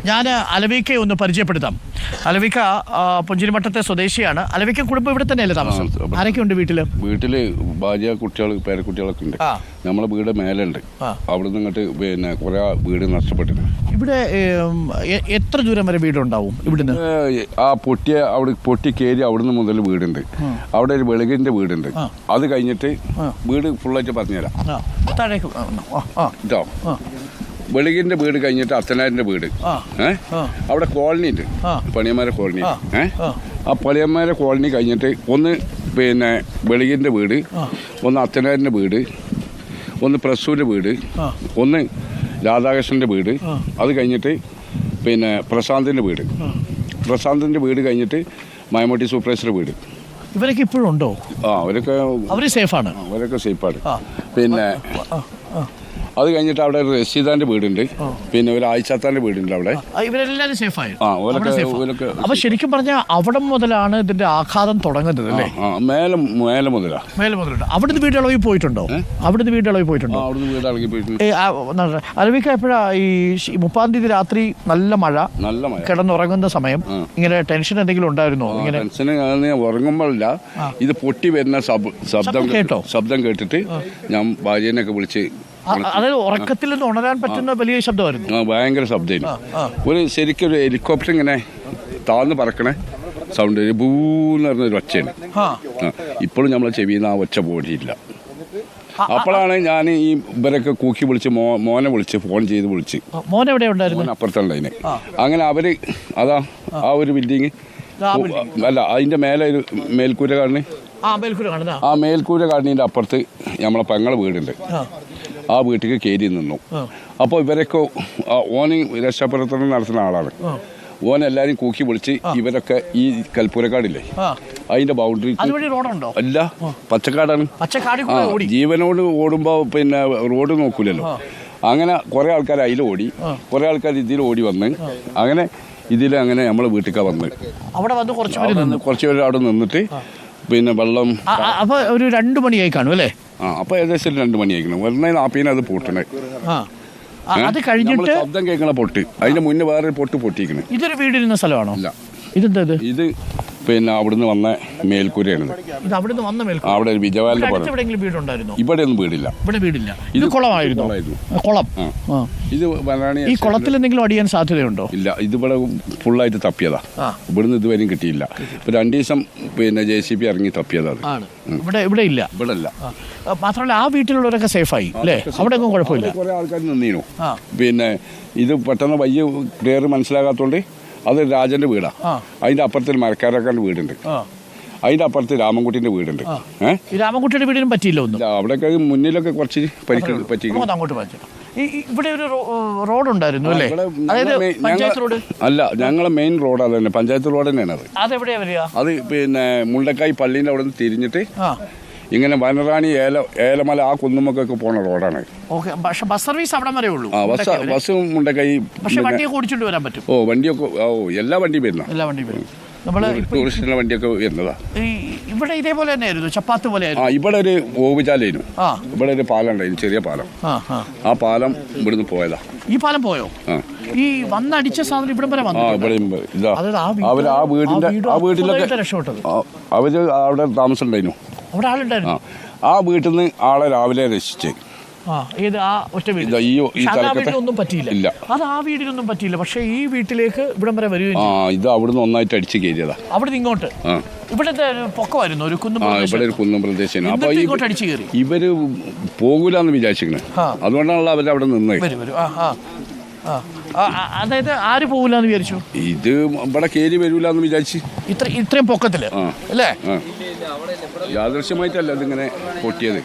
ഞാൻ അലവിക്കയെ ഒന്ന് പരിചയപ്പെടുത്താം. അലവിക്ക പുഞ്ചിരിമട്ടത്തെ സ്വദേശിയാണ്. അലവിക്ക കുടുംബം ഇവിടെ തന്നെയല്ലേ താമസം? ആരൊക്കെ ഉണ്ട് വീട്ടില്? വീട്ടില് ഭാര്യ, കുട്ടികൾ, പേരക്കുട്ടികളൊക്കെ ഉണ്ട്. നമ്മളെ വീട് മേലുണ്ട്. അവിടെ നിന്നിട്ട് പിന്നെ കുറെ വീട് നഷ്ടപ്പെട്ടിട്ടുണ്ട്. ഇവിടെ എത്ര ദൂരം വരെ വീടുണ്ടാവും ഇവിടുന്ന്? ആ പൊട്ടി കയറി അവിടുന്ന് മുതൽ വീടുണ്ട്. അവിടെ ഒരു വെളുകിന്റെ വീടുണ്ട്. അത് കഴിഞ്ഞിട്ട് വീട് ഫുള്ളായിട്ട് പറഞ്ഞുതരാം. ഇതോ വെളുകിന്റെ വീട് കഴിഞ്ഞിട്ട് അത്തനാരിന്റെ വീട്. അവിടെ കോളനി ഉണ്ട്, പണിയന്മാരെ കോളനി. ആ പണിയന്മാരെ കോളനി കഴിഞ്ഞിട്ട് ഒന്ന് പിന്നെ വെളുകിന്റെ വീട്, ഒന്ന് അത്തനാരിന്റെ വീട്, ഒന്ന് പ്രസൂന്റെ വീട്, ഒന്ന് രാധാകൃഷ്ണന്റെ വീട്. അത് കഴിഞ്ഞിട്ട് പിന്നെ പ്രശാന്തിന്റെ വീട് കഴിഞ്ഞിട്ട് മയമൂട്ടി സൂപ്പർവൈസറുടെ വീട്. ഇവരൊക്കെ ഇപ്പോഴും ഉണ്ടോ? അവരൊക്കെ സേഫാണ്. പിന്നെ അത് കഴിഞ്ഞിട്ട് അവിടെ ഒരു റഷീദാന്റെ വീടുണ്ട്, പിന്നെ ഒരു ആയിഷാത്താന്റെ വീടുണ്ട്. അവിടെ ഇവരെല്ലാരും സേഫായി. അപ്പൊ ശരിക്കും പറഞ്ഞാൽ അവിടെ മുതലാണ് ഇതിന്റെ ആഘാതം തുടങ്ങുന്നത് അല്ലേ? മേലെ മുതലാണ്. അവിടുന്ന് വീടളവിൽ പോയിട്ടുണ്ടോ? അവിടുന്ന് വീടളവിൽ പോയിട്ടുണ്ടോ? അലവിക്ക എപ്പോഴാ ഈ 30-ാം തീയതി രാത്രി നല്ല മഴ കിടന്നുറങ്ങുന്ന സമയം ഇങ്ങനെ ടെൻഷൻ എന്തെങ്കിലും ഉണ്ടായിരുന്നോ? ഇങ്ങനെ ഉറങ്ങുമ്പോഴല്ല, ഇത് പൊട്ടി വരുന്ന ശബ്ദം കേട്ടിട്ട് ഞാൻ ഭാര്യനെയൊക്കെ വിളിച്ച്, അതായത് ഉറക്കത്തിൽ നിന്ന് ഉണരാൻ പറ്റുന്ന വലിയ ശബ്ദമായിരുന്നു. ഭയങ്കര ശബ്ദമായിരുന്നു. ഒരു ശരിക്കും ഒരു ഹെലികോപ്റ്റർ ഇങ്ങനെ താഴ്ന്ന് പറക്കണേ സൗണ്ട്, ബൂന്ന് പറഞ്ഞൊരു ഒച്ചയാണ്. ഇപ്പോഴും നമ്മളെ ചെവിയിൽ നിന്ന് ആ ഒച്ച പോയിട്ടില്ല. അപ്പോഴാണ് ഞാൻ ഈ ഇവരൊക്കെ കൂക്കി വിളിച്ച് മോനെ വിളിച്ച് ഫോൺ ചെയ്ത് വിളിച്ച്. മോൻ എവിടെ ഉണ്ടായിരുന്നു? അപ്പുറത്തുണ്ടായിന്. അങ്ങനെ അവര് അതാ ആ ഒരു ബിൽഡിങ് അല്ല, അതിന്റെ മേലെ ഒരു മേൽക്കൂര കാണുന്നേ, ആ മേൽക്കൂര കാണുന്നതിന്റെ അപ്പുറത്ത് നമ്മളെ പെങ്ങളെ വീടുണ്ട്. ആ വീട്ടിൽ കയറി നിന്നു. അപ്പോൾ ഇവരൊക്കെ ഓന് രക്ഷാപ്രവർത്തനം നടത്തുന്ന ആളാണ്. ഓൻ എല്ലാരും കൂക്കി വിളിച്ച് ഇവരൊക്കെ ഈ കൽപ്പൂരക്കാടില്ലേ അതിന്റെ ബൗണ്ടറി അല്ല, പച്ചക്കാടാണ്. ജീവനോട് ഓടുമ്പോ പിന്നെ റോഡ് നോക്കൂലല്ലോ. അങ്ങനെ കുറെ ആൾക്കാർ അതിൽ ഓടി, കുറെ ആൾക്കാർ ഇതിൽ ഓടി വന്ന്, അങ്ങനെ അങ്ങനെ നമ്മളെ വീട്ടിലേക്കാ വന്ന് കുറച്ച് പേര് അവിടെ നിന്നിട്ട് പിന്നെ വെള്ളം ഒരു 2 മണിയായി കാണും അല്ലേ? അപ്പൊ ഏകദേശം 2 മണിയായിരിക്കണം. വെറുതെ നാപ്പീനെ അത് പൊട്ടണേ. അത് കഴിഞ്ഞിട്ട് ശബ്ദം കേൾക്കണ പൊട്ട്, അതിന്റെ മുന്നേ വേറെ പൊട്ട് പൊട്ടിക്കണേ. ഇതൊരു വീടിരുന്ന സ്ഥലമാണോ? ഇതെന്താ ഇത്? പിന്നെ അവിടുന്ന് വന്ന മേൽക്കൂരയാണ്. അവിടെ ഒരു വിജയവാലിന്റെ ഇവിടെ ഒന്നും വീടില്ല. ഇത് കുളമായിരുന്നു. കുളം. ഇത് ഈ കുളത്തിൽ എന്തെങ്കിലും അടിയാൻ സാധ്യതയുണ്ടോ? ഇല്ല, ഇതിവിടെ ഫുള്ളായിട്ട് തപ്പിയതാ. ഇവിടുന്ന് ഇതുവരെയും കിട്ടിയില്ല. ഇപ്പൊ 2 ദിവസം പിന്നെ JCB ഇറങ്ങി തപ്പിയതാ. ഇവിടെ ഇല്ല. മാത്രമല്ല ആ വീട്ടിലുള്ളവരൊക്കെ സേഫായി അല്ലേ? അവിടെ ഒന്നും കുഴപ്പമില്ല. കുറെ ആൾക്കാർ നിന്നീനു. പിന്നെ ഇത് പെട്ടെന്ന് വയ്യ ക്ലിയർ മനസ്സിലാകാത്തോണ്ട് അത് രാജന്റെ വീടാ. അതിന്റെ അപ്പുറത്ത് മരക്കാരക്കാരുടെ വീടുണ്ട്. അതിന്റെ അപ്പുറത്ത് രാമൻകുട്ടിന്റെ വീടുണ്ട്. രാമൻകുട്ടിയുടെ വീടിനും പറ്റിയില്ല ഒന്നും. അവിടെയൊക്കെ മുന്നിലൊക്കെ കുറച്ച് പറ്റി. ഇവിടെ ഒരു റോഡ് ഉണ്ടായിരുന്നു അല്ലേ? അല്ല, ഞങ്ങളെ മെയിൻ റോഡ് അത് തന്നെ, പഞ്ചായത്ത് റോഡ് തന്നെയാണ്. അത് പിന്നെ മുണ്ടക്കായി പള്ളീന്റെ അവിടെ നിന്ന് തിരിഞ്ഞിട്ട് ഇങ്ങനെ വനറാണി ഏലമല ആ കുന്നുമൊക്കെ പോണ റോഡാണ്. ബസ് സർവീസ് അവിടെ വരെ ഉള്ളൂ. ബസ് മുണ്ടക്കായി. വണ്ടിയൊക്കെ എല്ലാ വണ്ടിയും വരുന്ന ടൂറിസ്റ്റിന്റെ വണ്ടിയൊക്കെ വരുന്നതാ. ഇവിടെ ഇതേപോലെ തന്നെയായിരുന്നു, ചപ്പാത്ത് പോലെ. ഇവിടെ ഒരു ഓവുചാലായിരുന്നു. ഇവിടെ ഒരു പാലം ഉണ്ടായിരുന്നു, ചെറിയ പാലം. ആ പാലം ഇവിടുന്ന് പോയതാ. ഈ പാലം പോയോ? ഈ വന്നടിച്ച സാധനം ഇവിടെ വരെ വന്നു. അവര് ആ വീട്ടിലൊക്കെ രക്ഷപ്പെട്ടത്. അവര് അവിടെ താമസം ഉണ്ടായിരുന്നു. ആ വീട്ടിൽ നിന്ന് ആളെ രാവിലെ രക്ഷിച്ച്. ഒന്നും പറ്റിയില്ല. അത് ആ വീടിനൊന്നും പറ്റിയില്ല. പക്ഷെ ഈ വീട്ടിലേക്ക് ഇവിടം വരെ വരികയും ഇത് അവിടുന്ന് ഒന്നായിട്ട് അടിച്ചു കയറിയതാ. അവിടുന്ന് ഇങ്ങോട്ട് ഇവിടത്തെ പൊക്കമായിരുന്നു, ഒരു ഇവിടെ ഒരു കുന്നും പ്രദേശം. അപ്പൊ ഇവര് പോകൂലെന്ന് വിചാരിച്ചിരിക്കണേ. അതുകൊണ്ടാണല്ലോ അവരവിടെ നിന്ന്. അതായത് ആര് പോകില്ലെന്ന് വിചാരിച്ചു? ഇത് ഇവിടെ കയറി വരൂലെന്ന് വിചാരിച്ചു. ഇത്രയും പൊക്കത്തില് അല്ലേ? യാദൃശ്യമായിട്ടല്ല ഇതിങ്ങനെ പൊട്ടിയത്.